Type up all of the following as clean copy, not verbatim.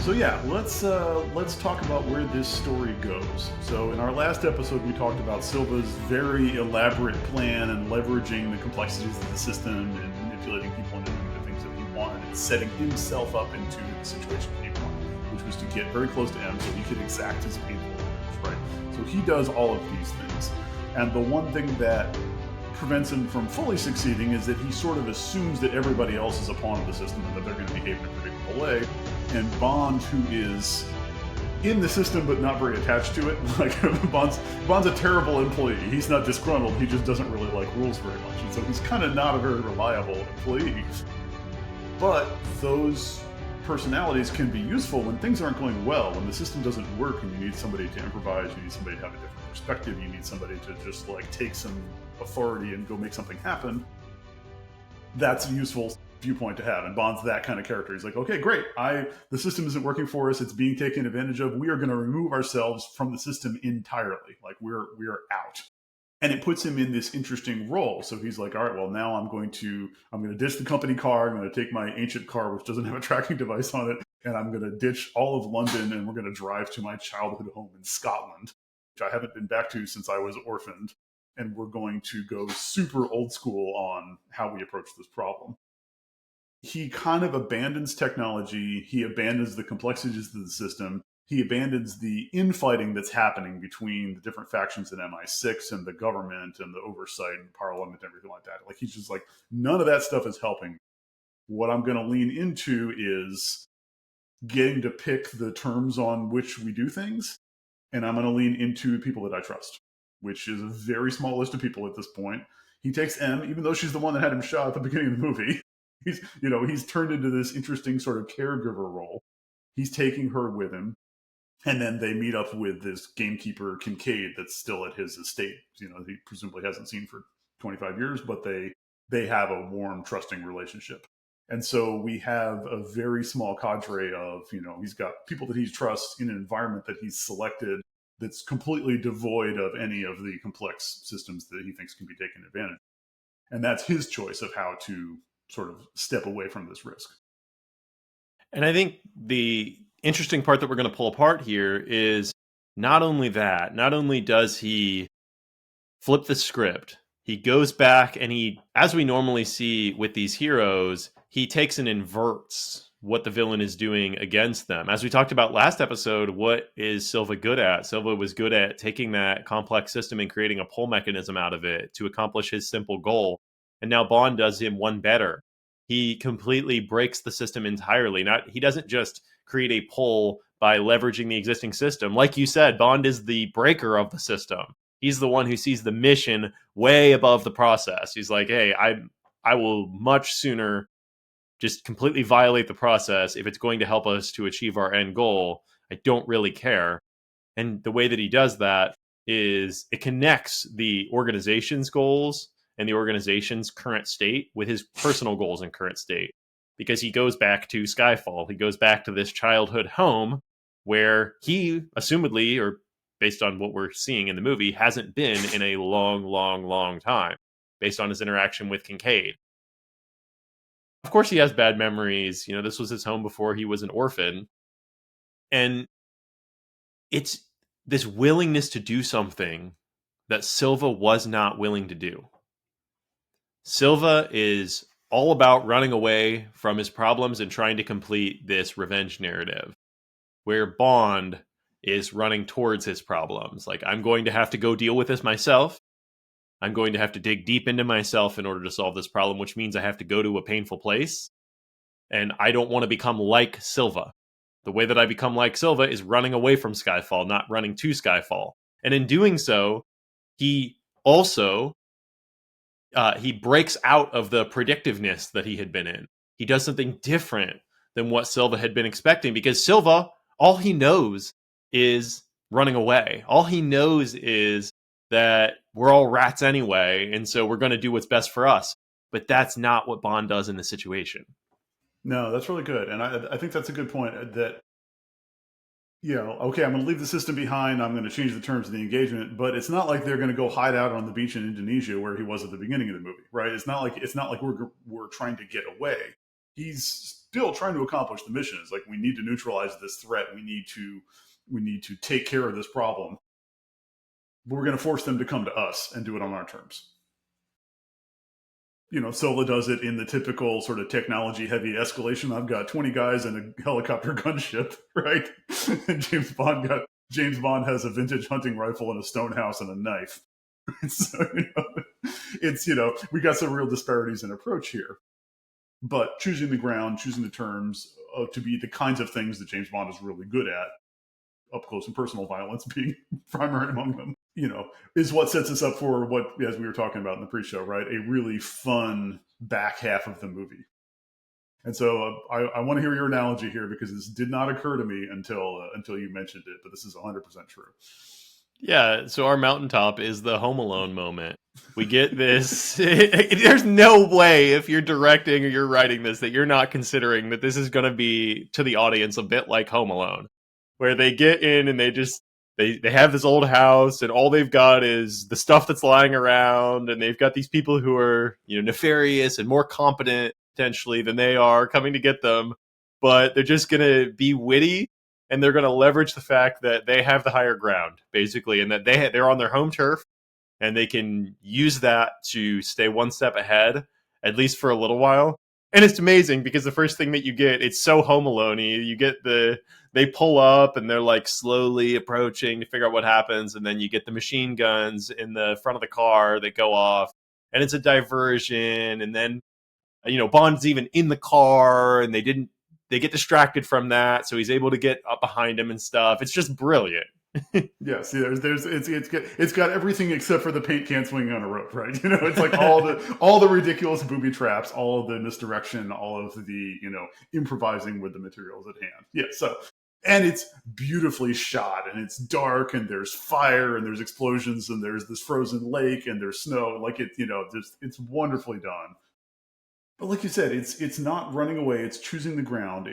So yeah, let's talk about where this story goes. So in our last episode, we talked about Silva's very elaborate plan and leveraging the complexities of the system and manipulating people into doing the things that he wanted and setting himself up into the situation that he wanted, which was to get very close to M so he could exact his painful revenge, right? So he does all of these things, and the one thing that prevents him from fully succeeding is that he sort of assumes that everybody else is a pawn of the system and that they're going to behave in a predictable way. And Bond, who is in the system but not very attached to it, like Bond's a terrible employee. He's not disgruntled, he just doesn't really like rules very much. And so he's kind of not a very reliable employee. But those personalities can be useful when things aren't going well, when the system doesn't work and you need somebody to improvise, you need somebody to have a different perspective, you need somebody to just like take some authority and go make something happen. That's a useful viewpoint to have, and Bond's that kind of character. He's like, okay, great, the system isn't working for us, it's being taken advantage of, we are going to remove ourselves from the system entirely, like we're out. And it puts him in this interesting role. So he's like, all right, well, now I'm going to ditch the company car. I'm going to take my ancient car, which doesn't have a tracking device on it, and I'm going to ditch all of London, and we're going to drive to my childhood home in Scotland, which I haven't been back to since I was orphaned. And we're going to go super old school on how we approach this problem. He kind of abandons technology. He abandons the complexities of the system. He abandons the infighting that's happening between the different factions in MI6 and the government and the oversight and parliament and everything like that. Like, he's just like, none of that stuff is helping. What I'm going to lean into is getting to pick the terms on which we do things. And I'm going to lean into people that I trust, which is a very small list of people at this point. He takes M, even though she's the one that had him shot at the beginning of the movie. He's turned into this interesting sort of caregiver role. He's taking her with him. And then they meet up with this gamekeeper, Kincaid, that's still at his estate. He presumably hasn't seen for 25 years, but they have a warm, trusting relationship. And so we have a very small cadre of, he's got people that he trusts in an environment that he's selected that's completely devoid of any of the complex systems that he thinks can be taken advantage of. And that's his choice of how to sort of step away from this risk. And I think the interesting part that we're going to pull apart here is not only does he flip the script, he goes back and he, as we normally see with these heroes, he takes and inverts what the villain is doing against them. As we talked about last episode, what is Silva good at? Silva was good at taking that complex system and creating a pull mechanism out of it to accomplish his simple goal. And now Bond does him one better. He completely breaks the system entirely. He doesn't just create a pull by leveraging the existing system. Like you said, Bond is the breaker of the system. He's the one who sees the mission way above the process. He's like, hey, I will much sooner just completely violate the process if it's going to help us to achieve our end goal. I don't really care. And the way that he does that is it connects the organization's goals and the organization's current state with his personal goals and current state. Because he goes back to Skyfall. He goes back to this childhood home where he, assumedly, or based on what we're seeing in the movie, hasn't been in a long, long, long time, based on his interaction with Kincaid. Of course, he has bad memories. This was his home before he was an orphan. And it's this willingness to do something that Silva was not willing to do. Silva is all about running away from his problems and trying to complete this revenge narrative, where Bond is running towards his problems. Like, I'm going to have to go deal with this myself. I'm going to have to dig deep into myself in order to solve this problem, which means I have to go to a painful place. And I don't want to become like Silva. The way that I become like Silva is running away from Skyfall, not running to Skyfall. And in doing so, he also he breaks out of the predictiveness that he had been in. He does something different than what Silva had been expecting, because Silva, all he knows is running away. All he knows is that we're all rats anyway, and so we're going to do what's best for us. But that's not what Bond does in the situation. No, that's really good. And I think that's a good point that, okay, I'm going to leave the system behind. I'm going to change the terms of the engagement, but it's not like they're going to go hide out on the beach in Indonesia where he was at the beginning of the movie, right? It's not like we're trying to get away. He's still trying to accomplish the mission. It's like, we need to neutralize this threat. We need to take care of this problem. But we're going to force them to come to us and do it on our terms. Silva does it in the typical sort of technology-heavy escalation. I've got 20 guys in a helicopter gunship, right? And James Bond has a vintage hunting rifle and a stone house and a knife. So, we got some real disparities in approach here. But choosing the ground, choosing the terms to be the kinds of things that James Bond is really good at, up close and personal violence being primary among them, is what sets us up for what, as we were talking about in the pre-show, right? A really fun back half of the movie. And so I want to hear your analogy here, because this did not occur to me until you mentioned it, but this is 100% true. Yeah, so our mountaintop is the Home Alone moment. We get this. There's no way, if you're directing or you're writing this, that you're not considering that this is going to be, to the audience, a bit like Home Alone, where they get in and they have this old house, and all they've got is the stuff that's lying around, and they've got these people who are, nefarious and more competent potentially than they are coming to get them, but they're just going to be witty, and they're going to leverage the fact that they have the higher ground, basically, and that they're on their home turf, and they can use that to stay one step ahead, at least for a little while. And it's amazing, because the first thing that you get, it's so Home Alone-y. You get they pull up and they're like slowly approaching to figure out what happens. And then you get the machine guns in the front of the car that go off, and it's a diversion. And then, Bond's even in the car, and they get distracted from that. So he's able to get up behind him and stuff. It's just brilliant. Yeah, see, it's got everything except for the paint can swinging on a rope, right? It's like all the ridiculous booby traps, all of the misdirection, all of the improvising with the materials at hand. Yeah, so, and it's beautifully shot, and it's dark, and there's fire, and there's explosions, and there's this frozen lake, and there's snow. Like it's wonderfully done. But like you said, it's not running away. It's choosing the ground.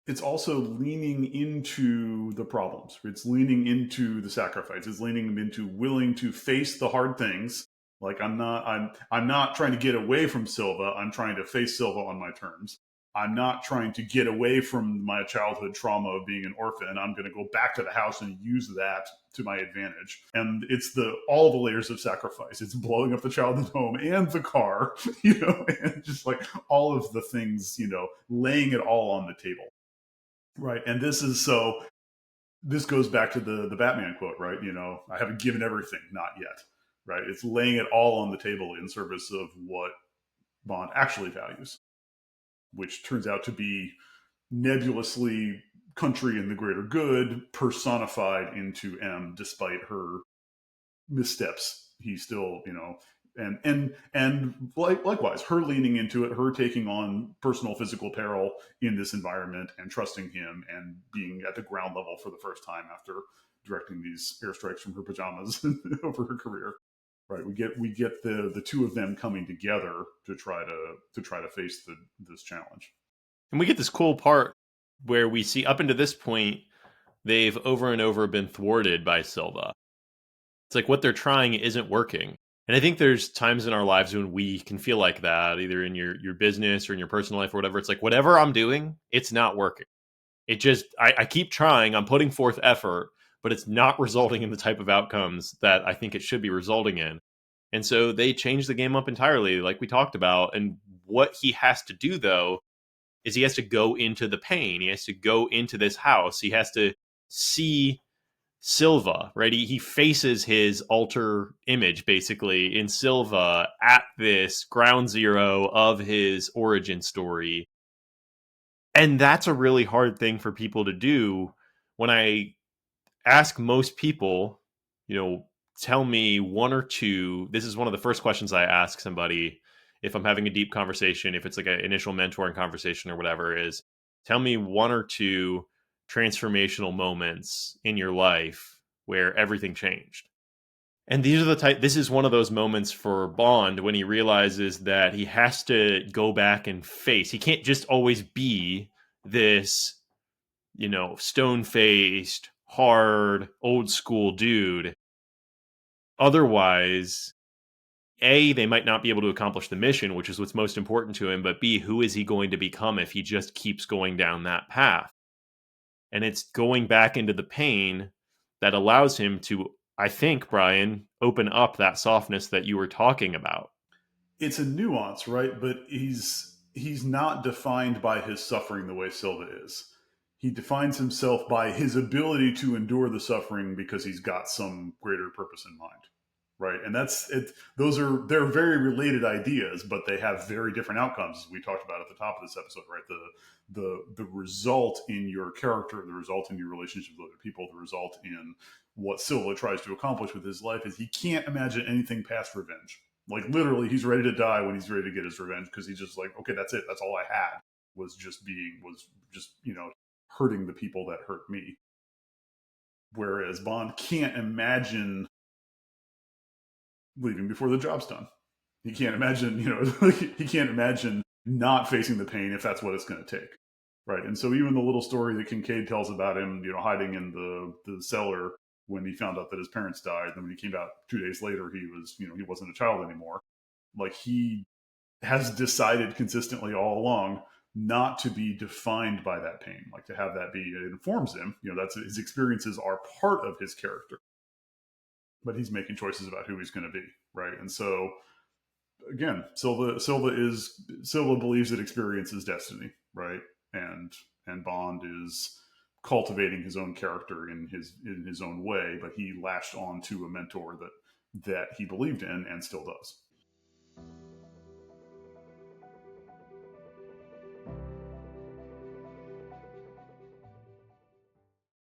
It's also leaning into the problems. It's leaning into the sacrifice. It's leaning into willing to face the hard things. Like, I'm not trying to get away from Silva. I'm trying to face Silva on my terms. I'm not trying to get away from my childhood trauma of being an orphan. I'm going to go back to the house and use that to my advantage. And it's all the layers of sacrifice. It's blowing up the childhood home and the car, and just like all of the things, laying it all on the table. Right. And this goes back to the Batman quote, right? I haven't given everything, not yet. Right. It's laying it all on the table in service of what Bond actually values, which turns out to be nebulously country and the greater good personified into M, despite her missteps. He's still, and likewise, her leaning into it, her taking on personal physical peril in this environment and trusting him and being at the ground level for the first time after directing these airstrikes from her pajamas over her career. Right, we get the two of them coming together to try to face this challenge. And we get this cool part where we see, up until this point, they've over and over been thwarted by Silva. It's like what they're trying isn't working. And I think there's times in our lives when we can feel like that, either in your business or in your personal life or whatever. It's like, whatever I'm doing, it's not working. It just, I keep trying, I'm putting forth effort, but it's not resulting in the type of outcomes that I think it should be resulting in. And so they changed the game up entirely, like we talked about. And what he has to do, though, is he has to go into the pain. He has to go into this house. He has to see Silva, right? He faces his alter image, basically, in Silva at this ground zero of his origin story. And that's a really hard thing for people to do. When I ask most people, tell me one or two, this is one of the first questions I ask somebody if I'm having a deep conversation, if it's like an initial mentoring conversation or whatever, is tell me one or two transformational moments in your life where everything changed. And these are this is one of those moments for Bond when he realizes that he has to go back and face. He can't just always be this, stone-faced, hard, old school dude. Otherwise, A, they might not be able to accomplish the mission, which is what's most important to him, but B, who is he going to become if he just keeps going down that path? And it's going back into the pain that allows him to, I think, Brian, open up that softness that you were talking about. It's a nuance, right? But he's not defined by his suffering the way Silva is. He defines himself by his ability to endure the suffering because he's got some greater purpose in mind, right? And that's it. They're very related ideas, but they have very different outcomes, as we talked about at the top of this episode, right? The result in your character, the result in your relationship with other people, the result in what Silva tries to accomplish with his life is he can't imagine anything past revenge. Like literally, he's ready to die when he's ready to get his revenge because he's just like, okay, that's it. That's all I had was just hurting the people that hurt me. Whereas Bond can't imagine leaving before the job's done. He can't imagine, he can't imagine not facing the pain if that's what it's going to take. Right. And so even the little story that Kincaid tells about him, hiding in the cellar when he found out that his parents died, and then when he came out 2 days later, he wasn't a child anymore. Like he has decided consistently all along not to be defined by that pain, like to have that be, it informs him, that's his experiences are part of his character, but he's making choices about who he's going to be. Right. And so again, Silva believes that experience is destiny. Right. And Bond is cultivating his own character in his own way, but he latched on to a mentor that he believed in and still does.